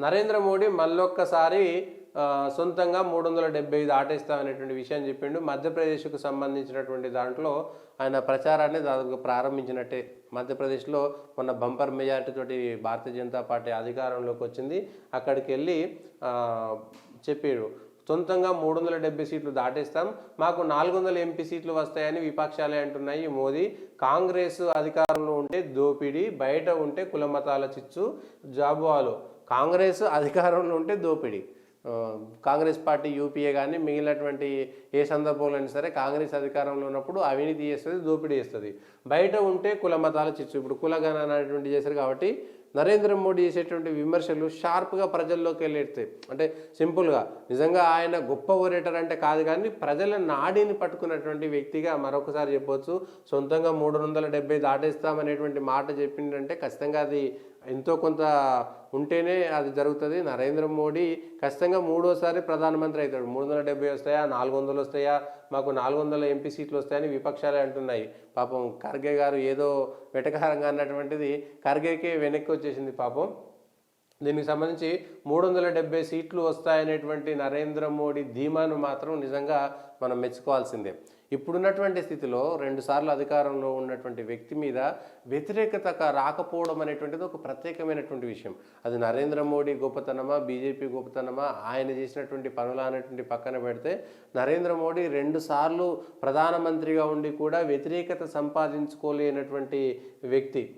నరేంద్ర మోడీ మళ్ళొక్కసారి సొంతంగా 375 దాటేస్తామనేటువంటి విషయం చెప్పిండు. మధ్యప్రదేశ్కు సంబంధించినటువంటి దాంట్లో ఆయన ప్రచారాన్ని దాదాపుగా ప్రారంభించినట్టే. మధ్యప్రదేశ్లో మొన్న బంపర్ మెజారిటీ తోటి భారతీయ జనతా పార్టీ అధికారంలోకి వచ్చింది. అక్కడికి వెళ్ళి చెప్పారు, సొంతంగా 370 సీట్లు దాటేస్తాం, మాకు 400 ఎంపీ సీట్లు వస్తాయని విపక్షాలే అంటున్నాయి. మోదీ కాంగ్రెస్ అధికారంలో ఉంటే దోపిడీ, బయట ఉంటే కుల మతాల చిచ్చు జాబువాలు. కాంగ్రెస్ అధికారంలో ఉంటే దోపిడీ. కాంగ్రెస్ పార్టీ యూపీఏ కానీ మిగిలినటువంటి ఏ సందర్భంలో అయినా సరే కాంగ్రెస్ అధికారంలో ఉన్నప్పుడు అవినీతి చేస్తుంది, దోపిడీ చేస్తుంది. బయట ఉంటే కుల మతాల చిచ్చు. ఇప్పుడు కులగణన అనేటువంటి చేశారు కాబట్టి నరేంద్ర మోడీ చేసేటువంటి విమర్శలు షార్ప్గా ప్రజల్లోకి వెళ్ళేస్తాయి. అంటే సింపుల్గా నిజంగా ఆయన గొప్ప ఓరేటర్ అంటే కాదు, కానీ ప్రజల నాడిని పట్టుకున్నటువంటి వ్యక్తిగా మరొకసారి చెప్పవచ్చు. సొంతంగా 370 దాటేస్తామనేటువంటి మాట చెప్పిందంటే ఖచ్చితంగా అది ఎంతో కొంత ఉంటేనే అది జరుగుతుంది. నరేంద్ర మోడీ ఖచ్చితంగా మూడోసారి ప్రధానమంత్రి అవుతాడు. 370 వస్తాయా, 400 వస్తాయా, మాకు 400 ఎంపీ సీట్లు వస్తాయని విపక్షాలే అంటున్నాయి. పాపం ఖర్గే గారు ఏదో వెటకారంగా అన్నటువంటిది ఖర్గేకే వెనక్కి వచ్చేసింది పాపం. దీనికి సంబంధించి 370 సీట్లు వస్తాయనేటువంటి నరేంద్ర మోడీ ధీమాను మాత్రం నిజంగా మనం మెచ్చుకోవాల్సిందే. ఇప్పుడున్నటువంటి స్థితిలో 2 సార్లు అధికారంలో ఉన్నటువంటి వ్యక్తి మీద వ్యతిరేకత రాకపోవడం అనేటువంటిది ఒక ప్రత్యేకమైనటువంటి విషయం. అది నరేంద్ర మోడీ గొప్పతనమా, బీజేపీ గొప్పతనమా, ఆయన చేసినటువంటి పనులు అనేటువంటి పక్కన పెడితే నరేంద్ర మోడీ 2 సార్లు ప్రధానమంత్రిగా ఉండి కూడా వ్యతిరేకత సంపాదించుకోలేనటువంటి వ్యక్తి.